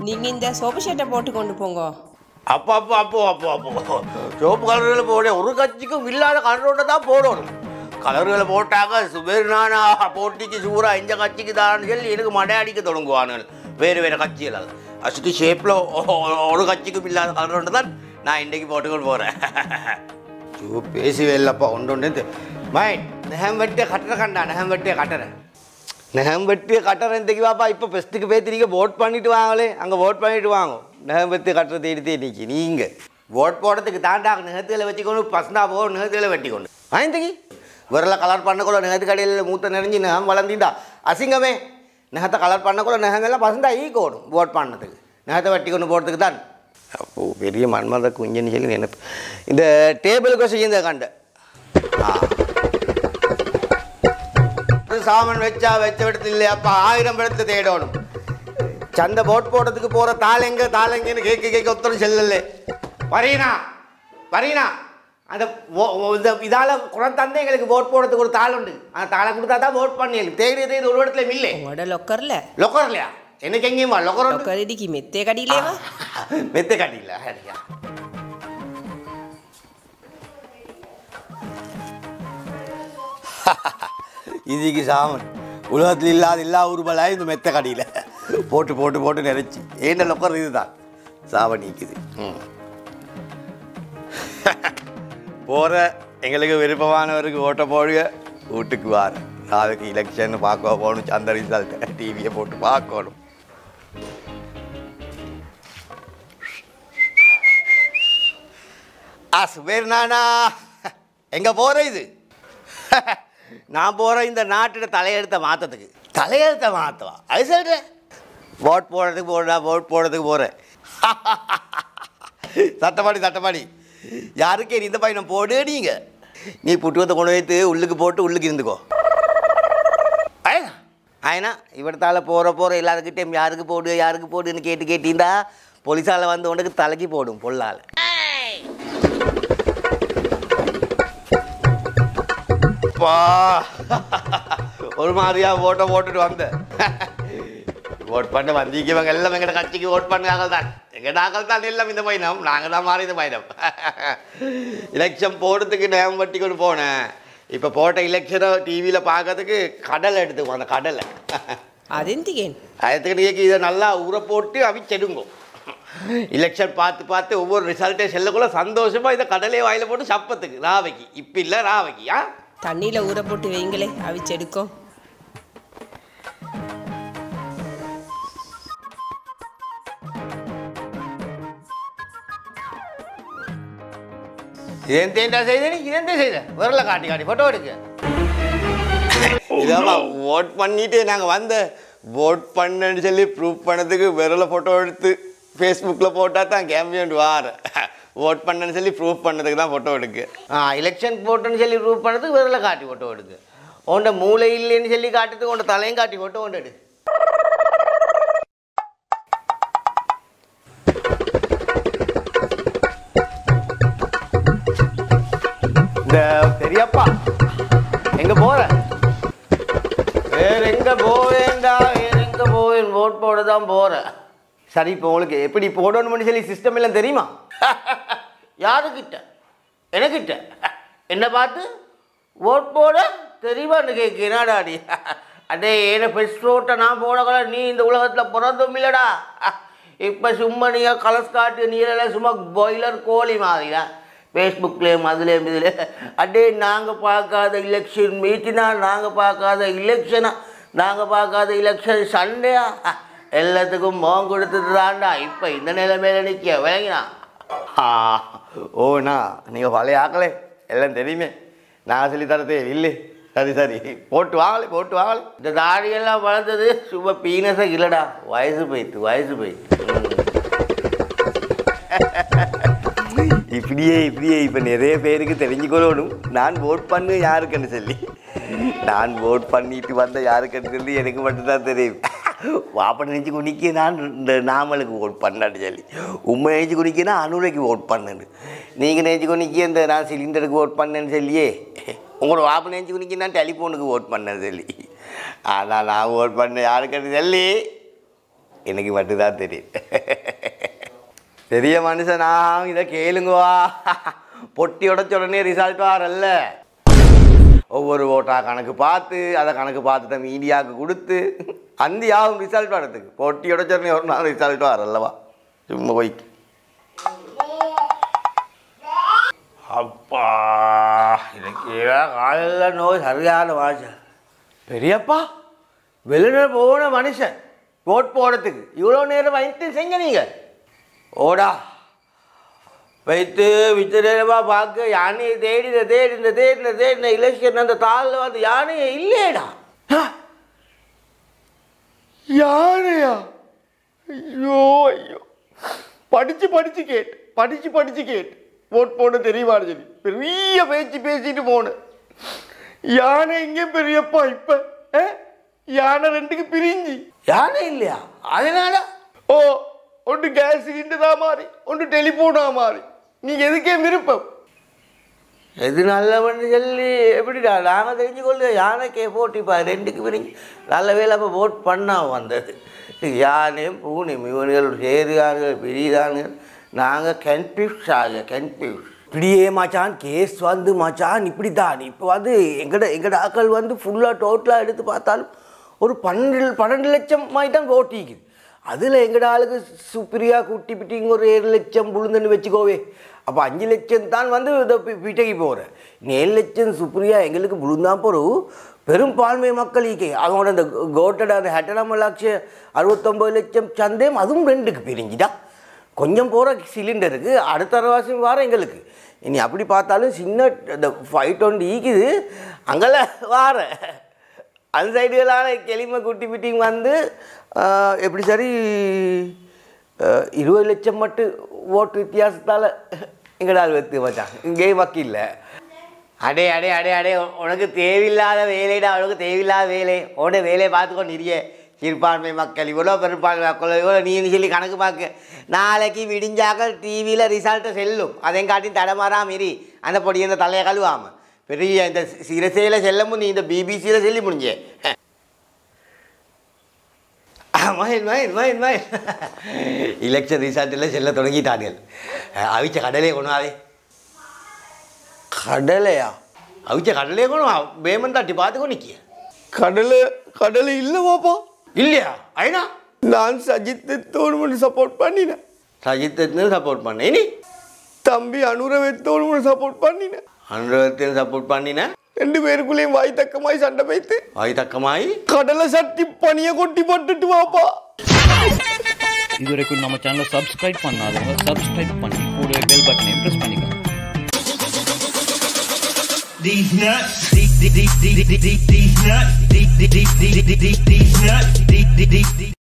நீங்கள் இந்த சோப்பு ஷர்ட்டை போட்டு கொண்டு போங்க. அப்போ அப்போ அப்போ அப்போ அப்போ சோப்பு கலர்களை போட ஒரு கட்சிக்கும் இல்லாத கலரோட தான் போடணும். கலர்களை போட்டாக்க சுபேர்னானா போட்டிக்கு சூறா இந்த கட்சிக்கு தான் சொல்லி எனக்கு மடை அடிக்க தொடங்குவானுங்கள். வேறு வேறு கட்சிகள் அசுத்தி ஷேப்பில் ஒரு கட்சிக்கும் இல்லாத கலரோட தான் நான் இன்றைக்கு போட்டுக்கொண்டு போகிறேன். பேசுவே இல்லைப்பா ஒன்று ஒன்று மைண்ட் நெகம் வெட்டிய கட்டுற கண்டா நெகம் வெட்டிய கட்டுறேன் நெகம் வெட்டிய கட்டுறேன் தெரியுவாப்பா. இப்போ ஃபெஸ்ட்டுக்கு போய்த்து நீங்கள் ஓட் பண்ணிட்டு வாங்களே, அங்கே ஓட் பண்ணிட்டு வாங்க. நெகம் வெட்டி கட்டுற தேடி இன்னைக்கு நீங்கள் ஓட் போடுறதுக்கு தாண்டாக நெகத்தில் வச்சுக்கொண்டு பசந்தா போக நெகத்தில் வெட்டிக்கொண்டு வாங்கித்தகி விரல கலர் பண்ணக்குள்ள நெகத்து கடையில் மூத்த நிறைஞ்சி நெகம் வளர்ந்தீண்டா அசிங்கமே. நெகத்தை கலர் பண்ணக்குள்ள நெகங்கள்லாம் பசந்தா ஈக்கோடும் ஓட் பண்ணதுக்கு நெகத்தை வெட்டி கொண்டு போகிறதுக்கு தான். அப்போது பெரிய மன்மத குஞ்சுன்னு சொல்லி நினைப்பு. இந்த டேபிளுக்கு செய்ய கண்டு சாமன் வச்சா வச்ச இடத்துல இல்லையாப்பா 1000 இடத்துல தேடணும். சந்தை போட் போடுறதுக்கு போகிற தாளெங்கன்னு கேட்க ஒத்தரும் செல்லல. வரீனா அந்த இதால் குணத்தந்தை எங்களுக்கு ஓட் போடுறதுக்கு ஒரு தாள் உண்டு. அந்த தாளை கொடுத்தா தான் ஓட் பண்ணி தேடி ஒரு இடத்துல இல்லை லொக்கர்லையா எனக்கு எங்கேயுமா லொக்கர் இடிக்கு மெத்தே கடியிலேவா மெத்த கடியில இதுக்கு சாமன் உலகத்தில் இல்லாத எல்லா உருவலாயும் இந்த மெத்த கடியில் போட்டு போட்டு போட்டு நிறைச்சி ஏண்ட லொக்கர் இதுதான் சாவன் நீக்குது. போகிற எங்களுக்கு விருப்பமானவருக்கு ஓட்ட போடுங்க, வீட்டுக்கு வார நாளைக்கு எலெக்ஷன் பார்க்க போகணும். அந்த ரிசல்ட் டிவியை போட்டு பார்க்கணும். சுபேர்னானா எங்கே போகிற இது நான் போகிறேன் இந்த நாட்டோட தலையெழுத்தை மாற்றத்துக்கு. தலையெழுத்தை மாற்றவா அது சொல்கிறேன். ஓட் போடுறதுக்கு போகிறேன். சட்டப்பாடி யாருக்கே இந்த பையனை போடு. நீங்கள் நீ புட்டுவத்தை கொண்டு வைத்து உள்ளுக்கு போட்டு உள்ளுக்கு இருந்துக்கோ. ஆயினா இவடத்தால் போகிற எல்லாருக்கிட்டையும் யாருக்கு போடுன்னு கேட்டீண்டா போலீஸால் வந்து உனக்கு தலைக்கு போடும் பொல்லால். ஒரு மாதிரியா போட்டுட்டு வந்தேன். ஓட் பண்ண வந்திக்கவங்க எல்லாம் எங்கட கட்சிக்கு ஓட் பண்ணாங்க தான். எங்கடாக்கள் தான் எல்லாம் இந்த பயணம். நாங்கள் தான் மாறி இந்த பயணம். எலெக்ஷன் போடுறதுக்கு நேம் வட்டி கொண்டு போனேன். இப்போ போட்ட எலெக்ஷனை டிவியில் பார்க்கறதுக்கு கடலை எடுத்துக்குவோம். அந்த கடலை அதுக்கு இதை நல்லா ஊற போட்டு அவிச்செடுங்கும். எலெக்ஷன் பார்த்து ஒவ்வொரு ரிசல்ட்டே செல்லக்குள்ள சந்தோஷமாக இதை கடலையை வாயில் போட்டு சப்பத்துக்கு ராவைக்கு இப்போ இல்லை ராவைக்கு தண்ணியில் ஊற போட்டு வைங்களே அவிச்செடுக்கும். இதேன் தேண்டா செய்த இதே செய்த வரல காட்டி ஃபோட்டோ எடுக்க. இதாம்மா ஓட் பண்ணிட்டு நாங்கள் ஓட் பண்ணேன்னு சொல்லி ப்ரூவ் பண்ணதுக்கு விரல ஃபோட்டோ எடுத்து ஃபேஸ்புக்கில் போட்டால் தான் கேம்பியன் வார. ஓட் பண்ணேன்னு சொல்லி ப்ரூவ் பண்ணதுக்கு தான் ஃபோட்டோ எடுக்கு. எலெக்ஷன் போட்டோன்னு சொல்லி ப்ரூவ் பண்ணதுக்கு விரல காட்டி ஃபோட்டோ எடுக்கு. உன்ட மூளை இல்லைன்னு சொல்லி காட்டுறதுக்கு உன்ட தலையும் காட்டி ஃபோட்டோ கொண்டு எடு. இந்த பெரியப்பா எங்கே போகிற? வேற எங்கே போவேண்டா ஓட் போட தான் போகிறேன். சரி இப்போ உங்களுக்கு எப்படி போடணும்னு சொல்லி சிஸ்டம் எல்லாம் தெரியுமா? யாருக்கிட்ட? எனக்கிட்ட என்ன பார்த்து ஓட் போட தெரியுமான்னு கேட்குறாடாடி. அடே ஏன்னா ஃபெஸ்ட் ஓட்டை நான் போடக்கூட நீ இந்த உலகத்தில் பிறந்தும் இல்லைடா. இப்போ சும்மா நீங்கள் கலஸ் காட்டு நீரெல்லாம் சும்மா பாய்லர் கோழி மாதிரிடா. ஃபேஸ்புக்லேயும் அதுலேயும் இதில் அடே நாங்கள் பார்க்காத எலெக்ஷன் மீட்டினா, நாங்கள் பார்க்காத எலெக்ஷனா, நாங்கள் பார்க்காத எலெக்ஷன் சண்டையா, எல்லாத்துக்கும் மோகம் கொடுத்துட்டு தான்டா இப்போ இந்த நிலைமையில நிற்க விளங்கினா. ஓண்ணா நீங்கள் பழைய ஆக்கலே எல்லாம் தெரியுமே, நான் சொல்லித்தரதே இல்லை. சரி போட்டு வாங்கலை. இந்த தாடியெல்லாம் வளர்ந்தது சும்மா பீனஸாக இல்லைடா, வயசு போயிட்டு இப்படியே இப்போ நிறைய பேருக்கு தெரிஞ்சுக்கொள்ளணும் நான் ஓட் பண்ணு யாருக்குன்னு சொல்லி. நான் ஓட் பண்ணிட்டு வந்த யாருக்குன்னு சொல்லி எனக்கு மட்டும்தான் தெரியும். வாப்ப நினச்சி குடிக்க நான் இந்த நாமலுக்கு ஓட் பண்ணான்னு சொல்லி, உண்மை நினச்சி குடிக்கனா அனுரைக்கு ஓட் பண்ணுன்னு, நீங்கள் நினச்சி குடிக்க இந்த நான் சிலிண்டருக்கு ஓட் பண்ணேன்னு சொல்லியே, உங்களோட வாப்ப நினச்சி குடிக்க நான் டெலிஃபோனுக்கு ஓட் பண்ணேன்னு சொல்லி. ஆனால் நான் ஓட் பண்ண யாருக்குன்னு சொல்லி எனக்கு மட்டும்தான் தெரியும். பெரிய மனுஷனா இதை கேளுங்குவா. பொட்டி உடச்ச உடனே ரிசல்ட் வரல. ஒவ்வொரு ஓட்டா கணக்கு பார்த்து அதை கணக்கு பார்த்துட்ட மீடியாவுக்கு கொடுத்து அந்த ஆகும் ரிசல்ட் வரதுக்கு. பொட்டி உடச்ச உடனே ஒரு நாள் ரிசல்ட் வரல்லவா சும்மா போய்க்கு. அப்பா எனக்கு காலையில் நோய் சரியான வாசல். பெரியப்பா வெளியில போன மனுஷன் ஓட் போடுறதுக்கு இவ்வளோ நேரம் வைத்து செஞ்ச நீங்கள் ஓடா வைத்து விச்சரேவா பார்க்க யானையை தேடின இலட்சியம் அந்த தாளில் வந்து யானையை இல்லையடா. யானையா? ஐயோ ஐயோ, படிச்சு கேட்டு ஓட் போட தெரியுமான்னு சொல்லி பெரிய பேசிட்டு போனேன். யானை எங்கே பெரியப்பா? இப்போ யானை ரெண்டுக்கு பிரிஞ்சு. யானை இல்லையா? அதனால ஓ ஒன்று கேஸ் சிலிண்டரா மாறி ஒன்று டெலிஃபோனா மாறி. நீங்கள் எதுக்கே விருப்பம்? எது நல்லவன்னு சொல்லி எப்படிடா நாங்கள் தெரிஞ்சுக்கொள்ள. யானைக்கே போட்டிப்பா ரெண்டுக்கு பிரிஞ்சு. நல்ல வேலை அப்போ ஓட் பண்ணா வந்தது. யானையும் பூனையும் இவனுகள் சேருகார்கள் பிரிதானுகள். நாங்கள் கன்ஃபியூஸ் இப்படியே மச்சான் கேஸ் வந்து மச்சான் இப்படி தான். இப்போ வந்து எங்கட ஆக்கள் வந்து ஃபுல்லாக டோட்டலாக எடுத்து பார்த்தாலும் ஒரு 12 லட்சம் மாதிரி தான் ஓட்டிக்குது. அதில் எங்கட ஆளுக்கு சுப்ரியா குட்டி பிட்டிங்க ஒரு 7 லட்சம் புழுந்துன்னு வச்சுக்கோவே. அப்போ 5 லட்சம் தான் வந்து இதை பிட்டைக்கு போகிறேன். 7 லட்சம் சுப்ரியா எங்களுக்கு புழுந்தான் போகிறோம். பெரும்பான்மை மக்கள் ஈக்கே அவங்களோட அந்த கோட்டோட அந்த ஹெட்டனம லட்சம் 69 லட்சம் சந்தேகம் அதுவும் ரெண்டுக்கு பிரிஞ்சுதான். கொஞ்சம் போகிற சிலிண்டருக்கு அடுத்த வாரம் வாரம் எங்களுக்கு. இனி அப்படி பார்த்தாலும் சின்ன இந்த 520 ஈக்குது அங்கெல்லாம் வார அந்த சைடுகளான கெளிமை குட்டி பிட்டிங் வந்து எப்படி சரி 20 லட்சம் மட்டும் ஓட்டு வித்தியாசத்தால் எங்கடால் வெத்து வச்சான். இங்கேயும் வக்கீல்ல அடே அடே அடே அடே உனக்கு தேவையில்லாத வேலைடா. உனக்கு தேவையில்லாத வேலை உடனே வேலையை பார்த்துக்கொண்டு இருக்க. சிறுபான்மை மக்கள் இவ்வளோ பெரும்பான்மை மக்கள் இவ்வளோ நீ சொல்லி கணக்கு பார்க்க. நாளைக்கு விடிஞ்சாக்க டிவியில் ரிசல்ட்டை செல்லும். அதையும் காட்டி தடமாறாம இரு. அந்த பொடி இந்த தலையை கழுவாமல் பெரிய இந்த சிரசையில் செல்லமும் நீ இந்த பிபிசியில் சொல்லி முடிஞ்சே. மயில் எலெக்ஷன் ரிசல்ட்டில் செல்ல தொடங்கிட்டார்கள். அவிச்ச கடலையே கொண்டாதே. கடலையா? அவிச்ச கடலையே கொண்டு பேமன் தாட்டி பார்த்துக்கோ நிற்கிய. கடலை இல்லைவாப்பா? இல்லையா? ஐனா நான் சஜித் தோணுமனு சப்போர்ட் பண்ணினேன். சஜித் சப்போர்ட் பண்ணேன். இனி தம்பி அனுரவத்தோடு சப்போர்ட் பண்ணினேன். அனுரவத்தையும் சப்போர்ட் பண்ணினேன். 2 பேருக்குள்ளேயும் வாய் தக்கமாய் சண்டை வைத்து வாய் தக்கமாய் கடலை சட்டி பனியை கொட்டி போட்டுட்டு வாப்பா. இதுவரைக்கும் நம்ம சேனலை சப்ஸ்கிரைப் பண்ணாதவங்க சப்ஸ்கிரைப் பண்ணி கூடவே பெல் பட்டனை பிரஸ் பண்ணிக்கோங்க. These nuts, these nuts, these nuts.